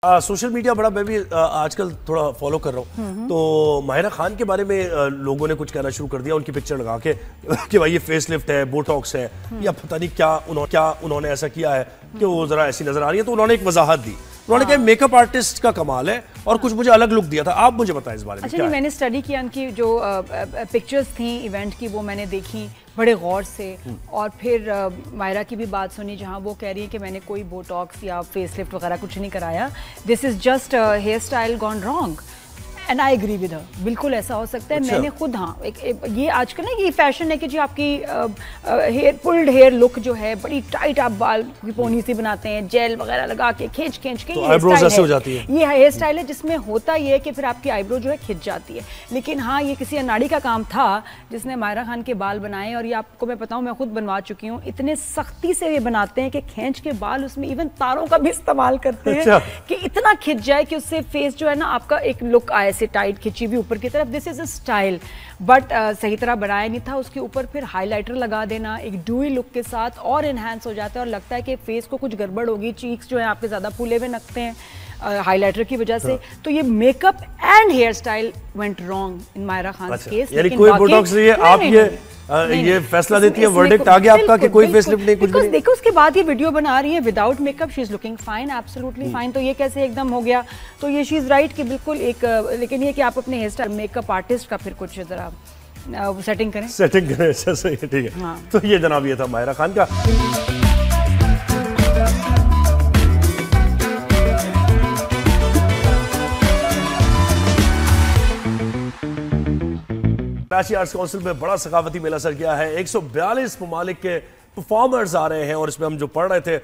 Social media بڑا میں بھی آج کل تھوڑا فالو کر رہا ہوں تو ماہرہ خان کے بارے میں لوگوں نے کچھ کہنا شروع کر دیا ان کی پکچر لگا کے کہ بھائی یہ فیس لفٹ ہے، بوٹاکس ہے یا پتہ نہیں کیا انہوں نے ایسا کیا ہے کہ وہ ذرا ایسی نظر آ رہی ہے. تو انہوں نے ایک وضاحت دی، انہوں نے کہا میک اپ آرٹسٹ کا کمال ہے اور کچھ مجھے الگ لک دیا تھا. آپ مجھے بتائیں اس بارے میں. اچھا میں نے اسٹڈی کیا ان کی جو پکچرز تھیں ایونٹ کی، وہ میں نے دیکھی بڑے غور سے، اور پھر ماہرہ کی بھی بات سنی جہاں وہ کہہ رہی ہیں کہ میں نے کوئی بوٹاکس یا فیس لفٹ وغیرہ کچھ نہیں کرایا، this is just hair style gone wrong. And I agree with her, بالکل ایسا ہو سکتا ہے. میں نے خود یہ آج کل نا یہ فیشن ہے کہ جی آپ کی پلڈ ہیئر لک جو ہے بڑی ٹائٹ، آپ بال کی پونی سی بناتے ہیں، جیل وغیرہ لگا کے کھینچ کے یہ ہیئر اسٹائل ہے جس میں ہوتا یہ ہے کہ پھر آپ کی آئی برو جو ہے کھنچ جاتی ہے. لیکن ہاں یہ کسی اناڑی کا کام تھا جس نے ماہرہ خان کے بال بنائے، اور یہ آپ کو میں بتاؤں میں خود بنوا چکی ہوں. اتنے سختی سے یہ بناتے ہیں کہ کھینچ کے بال اس میں ایون تاروں کا بھی استعمال کرتے ہیں کہ اتنا کھنچ جائے کہ اس سے فیس جو ہے نا آپ کا ایک لک آئے سے ٹائٹ کھچی ہوئی اوپر کی طرف. دس از اے اسٹائل بٹ صحیح طرح بنایا نہیں تھا. اس کے اوپر پھر ہائی لائٹر لگا دینا ایک ڈوئی لک کے ساتھ اور انہینس ہو جاتا ہے، اور لگتا ہے کہ فیس کو کچھ گڑبڑ ہوگی. چیکس جو ہیں آپ کے زیادہ پھولے ہوئے لگتے ہیں ہائی لائٹر کی وجہ سے. تو یہ make up and here style went wrong in Mahira Khan case. یعنی کوئی بوٹاکس نہیں ہے، آپ یہ فیصلہ دیتی ہے، ورڈکٹ آ گیا آپ کا کہ کوئی فیس لفٹ نہیں کچھ نہیں. دیکھو اس کے بعد یہ ویڈیو بنا رہی ہے وداؤٹ میک اپ، شی از لکنگ فائن، ایبسولوٹلی فائن. تو یہ کیسے ایک دم ہو گیا؟ تو یہ شی از رائٹ کہ بالکل ایک، لیکن یہ کہ آپ اپنے hair style make up artist کا پھر کچھ ذرا سیٹنگ کریں. اچھا صحیح ہے، ٹھیک ہے. تو یہ جناب یہ تھا ماہرہ خان کا. کراچی آرٹس کونسل میں بڑا ثقافتی میلہ سر کیا ہے. 142 ممالک کے پرفارمرز آ رہے ہیں، اور اس میں ہم جو پڑھ رہے تھے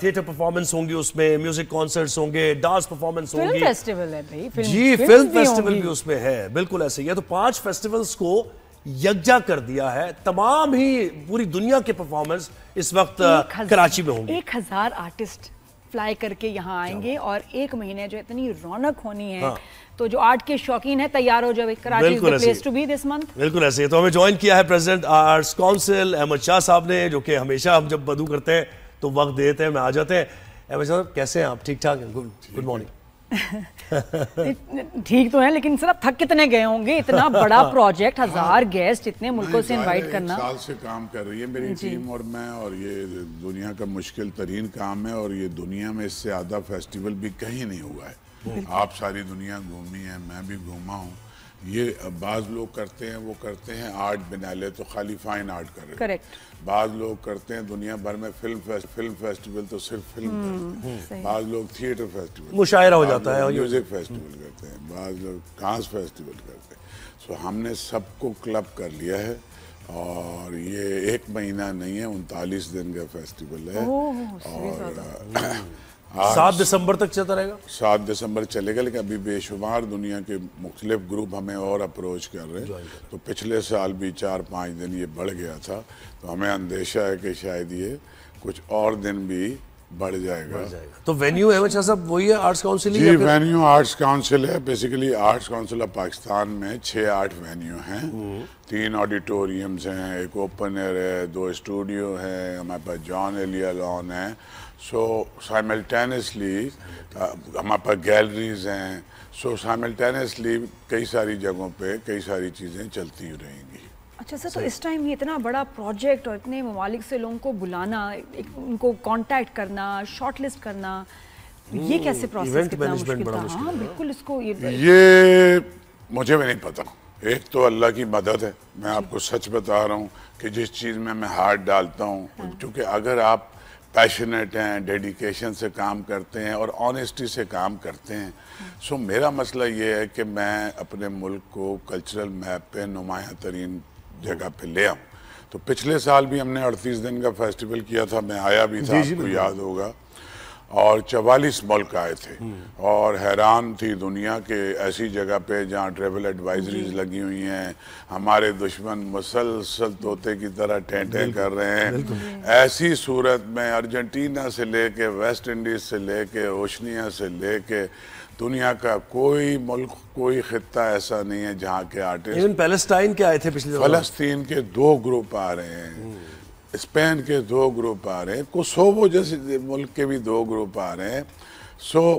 تھیٹر پرفارمنس ہوں گی، اس میں میوزک کانسرٹس ہوں گے، ڈانس پرفارمنس ہوں گی. فلم فیسٹیول ہے بھائی، جی فلم فیسٹیول بھی اس میں ہے، بالکل ایسے ہی ہے. تو 5 فیسٹیولز کو یکجا کر دیا ہے. تمام ہی پوری دنیا کے پرفارمرز اس وقت کراچی میں ہوں گے. 1000 آرٹسٹ فلائی کر کے یہاں آئیں گے، اور ایک مہینے جو اتنی رونق ہونی ہے. تو جو آرٹ کے شوقین ہیں تیار ہو جائے، Karachi is the place to be this month. بالکل ایسے ہی. تو ہمیں جوائن کیا ہے president arts council Ahmad Shah Sahab نے، جو کہ ہمیشہ ہم جب بدو کرتے ہیں تو وقت دیتے ہیں، میں آ جاتے ہیں. احمد شاہ صاحب کیسے ہیں آپ؟ ٹھیک ٹھاک ہیں؟ Good morning. ٹھیک تو ہیں، لیکن سر آپ تھک کتنے گئے ہوں گے؟ اتنا بڑا پروجیکٹ، 1000 گیسٹ اتنے ملکوں سے انوائٹ کرنا. سال سے کام کر رہی ہے میری ٹیم اور میں، اور یہ دنیا کا مشکل ترین کام ہے، اور یہ دنیا میں اس سے زیادہ فیسٹیول بھی کہیں نہیں ہوا ہے. آپ ساری دنیا گھومی ہیں، میں بھی گھوما ہوں. یہ بعض لوگ کرتے ہیں، وہ کرتے ہیں آرٹ بنالے تو خالی فائن آرٹ کر رہے ہیں. کریکٹ. بعض لوگ کرتے ہیں دنیا بھر میں فلم فیسٹیول تو صرف فلم کرتے ہیں. بعض لوگ تھیٹر فیسٹیول، مشاعرہ ہو جاتا ہے، میوزک فیسٹیول کرتے ہیں. بعض لوگ ڈانس فیسٹیول کرتے ہیں. سو ہم نے سب کو کلب کر لیا ہے، اور یہ 1 مہینہ نہیں ہے، 39 دن کا فیسٹیول ہے. اور 7 دسمبر تک چلتا رہے گا. 7 دسمبر چلے گا، لیکن ابھی بے شمار دنیا کے مختلف گروپ ہمیں اور اپروچ کر رہے ہیں. تو پچھلے سال بھی 4-5 دن یہ بڑھ گیا تھا، تو ہمیں اندیشہ ہے کہ شاید یہ کچھ اور دن بھی بڑھ جائے گا. تو وینیو احمد شاہ صاحب وہی ہے آرٹس کاؤنسل؟ جی وینیو آرٹس کاؤنسل ہے. Basically arts council of Pakistan میں 6-8 وینیو ہیں. 3 آڈیٹوریمز ہیں، ایک اوپن ایئر ہے، 2 اسٹوڈیو ہیں، ہمارے پاس جان ایلیا لان ہے. سو سائملٹینسلی ہمارے پاس گیلریز ہیں. سو سائملٹینسلی کئی ساری جگہوں پہ کئی ساری چیزیں چلتی رہیں گی. اچھا سر، تو اس ٹائم یہ اتنا بڑا پروجیکٹ اور اتنے ممالک سے لوگوں کو بلانا، ان کو کانٹیکٹ کرنا، شارٹ لسٹ کرنا، یہ کیسے پروسیس کتنا مشکل تھا؟ ہاں بالکل، اس کو یہ مجھے بھی نہیں پتا. ایک تو اللہ کی مدد ہے. میں آپ کو سچ بتا رہا ہوں کہ جس چیز میں ہاتھ ڈالتا ہوں، کیونکہ اگر آپ پیشنیٹ ہیں، ڈیڈیکیشن سے کام کرتے ہیں اور آنیسٹی سے کام کرتے ہیں، سو میرا مسئلہ یہ ہے کہ میں اپنے ملک کو کلچرل میپ پہ نمایاں ترین جگہ پہ لے آؤں. تو پچھلے سال بھی ہم نے 38 دن کا فیسٹیول کیا تھا، میں آیا بھی تھا، آپ کو یاد ہوگا. اور 44 ملک آئے تھے، اور حیران تھی دنیا کے ایسی جگہ پہ جہاں ٹریول ایڈوائزریز لگی ہوئی ہیں. ہمارے دشمن مسلسل طوطے کی طرح ٹینٹیں کر رہے ہیں. ایسی صورت میں ارجنٹینا سے لے کے ویسٹ انڈیز سے لے کے اوشنیا سے لے کے دنیا کا کوئی ملک، کوئی خطہ ایسا نہیں ہے جہاں کے آرٹسٹ. ایون پیلسٹائن کے آئے تھے پچھلے دفعہ. فلسطین کے 2 گروپ آ رہے ہیں، اسپین کے 2 گروپ آ رہے ہیں، کوسووو جیسے ملک کے بھی 2 گروپ آ رہے ہیں. سو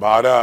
12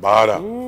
12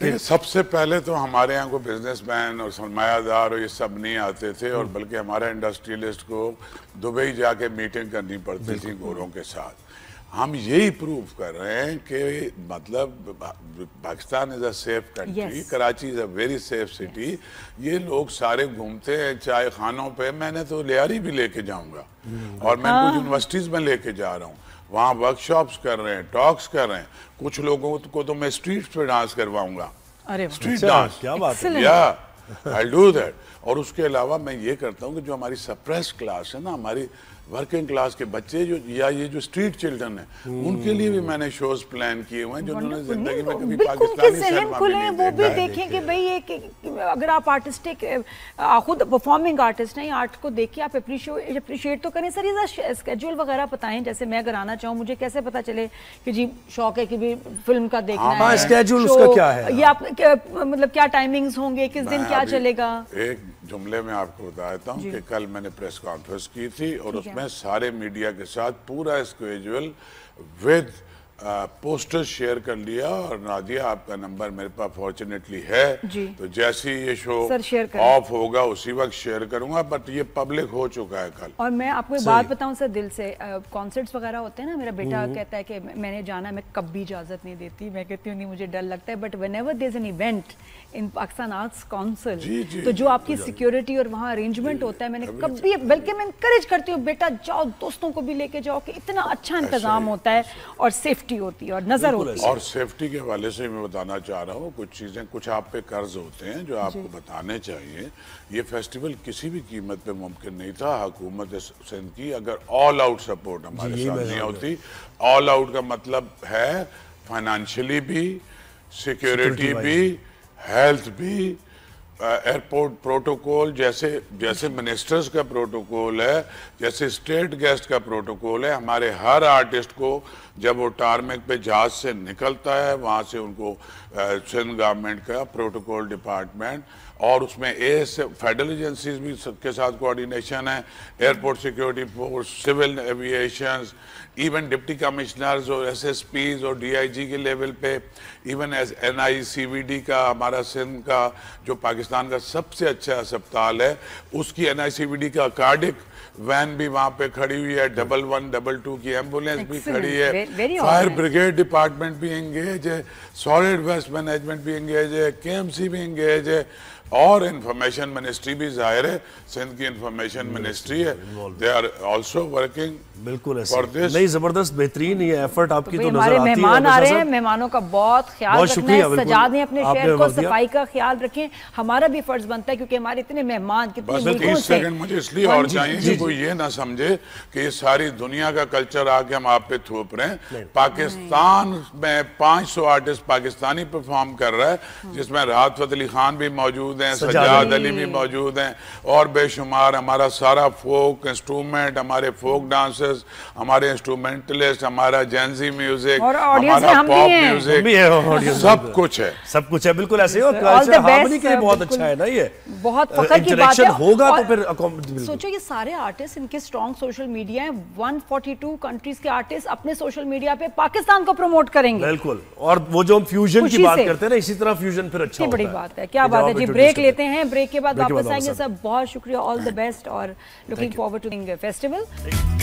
دیکھیں سب سے پہلے تو ہمارے یہاں کو بزنس مین اور سرمایہ دار اور یہ سب نہیں آتے تھے اور بلکہ ہمارا انڈسٹریلسٹ کو دبئی جا کے میٹنگ کرنی پڑتی تھی گوروں کے ساتھ. ہم یہی پروف کر رہے ہیں کہ مطلب Pakistan is a safe country, Karachi is a very safe city. یہ لوگ سارے گھومتے ہیں چائے خانوں پہ, میں نے تو لیاری بھی لے کے جاؤں گا اور میں کچھ یونیورسٹیز میں لے کے جا رہا ہوں, وہاں ورک شاپس کر رہے ہیں, ٹاکس کر رہے ہیں. کچھ لوگوں کو تو میں اسٹریٹ پہ ڈانس کرواؤں گا, اسٹریٹ ڈانس, کیا بات ہے, یا I'll do that. اور اس کے علاوہ میں یہ کرتا ہوں کہ جو ہماری سپریس کلاس ہے نا, ہماری ورکنگ کلاس کے بچے جو یا یہ جو اسٹریٹ چلڈرن ہیں, ان کے لیے بھی میں نے شوز پلان کیے ہوئے ہیں جنہوں نے زندگی میں کبھی پاکستانی سینما بھی نہیں دیکھا. وہ بھی دیکھیں کہ بھئی اگر آپ آرٹسٹک خود پرفارمنگ آرٹسٹ ہیں, آرٹ کو دیکھ کے آپ اپریشیٹ تو کریں. سر یہ اسکیجول وغیرہ بتائیں, جیسے میں اگر آنا چاہوں مجھے کیسے پتا چلے کہ جی شوق ہے کہ بھی فلم کا دیکھنا ہے, اسکیجول اس کا کیا ہے, یہ آپ مطلب کیا ٹائمنگز ہوں گے, کس دن کیا چلے گا؟ ایک جملے میں آپ کو بتا دیتا ہوں کہ کل میں نے پریس کانفرنس کی تھی اور اس میں سارے میڈیا کے ساتھ پورا اسکیجول ود پوسٹر شیئر کر لیا. اور نادیہ آپ کا نمبر میرے پاس فارچونیٹلی ہے, تو جیسی یہ شو آف ہوگا اسی وقت شیئر کروں گا, بٹ یہ پبلک ہو چکا ہے کل. اور میں آپ کو ایک بات بتاؤں سر دل سے, کانسرٹس وغیرہ ہوتے ہیں نا, میرا بیٹا کہتا ہے کہ میں نے جانا, میں کبھی اجازت نہیں دیتی, میں کہتی ہوں نہیں مجھے ڈر لگتا ہے, but when ever there is an event in Pakistan arts council, تو جو آپ کی سیکیورٹی اور وہاں ارینجمنٹ ہوتا ہے, میں نے کبھی, بلکہ میں انکریج کرتی ہوں بیٹا جاؤ, دوستوں کو بھی لے کے جاؤ, کہ اتنا اچھا انتظام ہوتا ہے اور سیفٹی ہوتی ہے اور نظر ہوتی ہے. اور سیفٹی کے حوالے سے میں بتانا چاہ رہا ہوں کچھ چیزیں, کچھ آپ پہ قرض ہوتے ہیں جو آپ کو بتانے چاہیے. یہ فیسٹیول کسی بھی قیمت پہ ممکن نہیں تھا. حکومت سندھ کی اگر آل آؤٹ سپورٹ ہمارے ساتھ نہیں ہوتی, آل آؤٹ کا مطلب ہے فائنانشلی بھی, سیکیورٹی بھی, ہیلتھ بھی, ایئرپورٹ پروٹوکول جیسے منسٹرز کا پروٹوکول ہے, جیسے اسٹیٹ گیسٹ کا پروٹوکول ہے. ہمارے ہر آرٹسٹ کو جب وہ ٹارمیک پہ جہاز سے نکلتا ہے, وہاں سے ان کو سندھ گورنمنٹ کا پروٹوکول ڈپارٹمنٹ, اور اس میں فیڈرل ایجنسیز بھی کے ساتھ کوآرڈینیشن ہے, airport security force, civil aviations, even deputy commissioners اور ایس ایس پیز اور ڈی آئی جی کے لیول پہ, even N I C V D کا, ہمارا سندھ کا جو پاکستان کا سب سے اچھا ہسپتال ہے, اس کی N I C V D کا کارڈک وین بھی وہاں پہ کھڑی ہوئی ہے, 112 کی ایمبولینس بھی کھڑی ہے, فائر بریگیڈ ڈپارٹمنٹ بھی انگیج ہے, سالڈ ویسٹ مینجمنٹ بھی انگیج ہے, کے ایم سی بھی انگیج ہے, اور انفارمیشن منسٹری بھی ظاہر ہے, سندھ کی انفارمیشن منسٹری ہے, دے آر آلسو ورکنگ. بالکل ایسے نہیں, زبردست بہترین یہ ایفرٹ آپ کی تو نظر ہمارے آتی ہے. مہمان آ رہے ہیں, مہمانوں کا بہت خیال رکھنا ہے, سجا دیں اپنے شہر کو, صفائی کا خیال رکھیں, ہمارا بھی فرض بنتا ہے کیونکہ ہمارے اتنے مہمان کتنے بس ملکوں 30 سیکنڈ مجھے اس لیے اور چاہیے کہ کوئی یہ نہ سمجھے کہ یہ ساری دنیا کا کلچر آ کے ہم آپ پہ تھوپ رہے ہیں. پاکستان میں 500 آرٹسٹ پاکستانی پرفارم کر رہا ہے, جس میں راحت فتح علی خان بھی موجود ہیں, سجاد علی بھی موجود ہیں, اور بے شمار ہمارا سارا فوک انسٹرومنٹ, ہمارے فوک ڈانسرز, ہمارے انسٹرومنٹلسٹ, ہمارا جینزی میوزک, ہمارا پاپ میوزک, سب کچھ ہے, سب کچھ ہے. بالکل ایسے ہو, کلچر ہارمونی کے لیے بہت اچھا ہے نا, یہ بہت فخر کی بات ہے. ہوگا تو پھر سوچو یہ سارے آرٹسٹ, ان کے اسٹرانگ سوشل میڈیا ہیں, 142 کنٹریز کے آرٹسٹ اپنے سوشل میڈیا پہ پاکستان کو پروموٹ کریں گے. بالکل, اور وہ جو ہم فیوژن کی بات کرتے ہیں نا, اسی طرح فیوژن پھر اچھا ہوتا ہے. بڑی بات ہے, کیا بات ہے جی. بریک لیتے ہیں, بریک کے بعد واپس آئیں گے. سب بہت شکریہ, آل دی بیسٹ, اور لوکنگ فارورڈ ٹو فیسٹیول.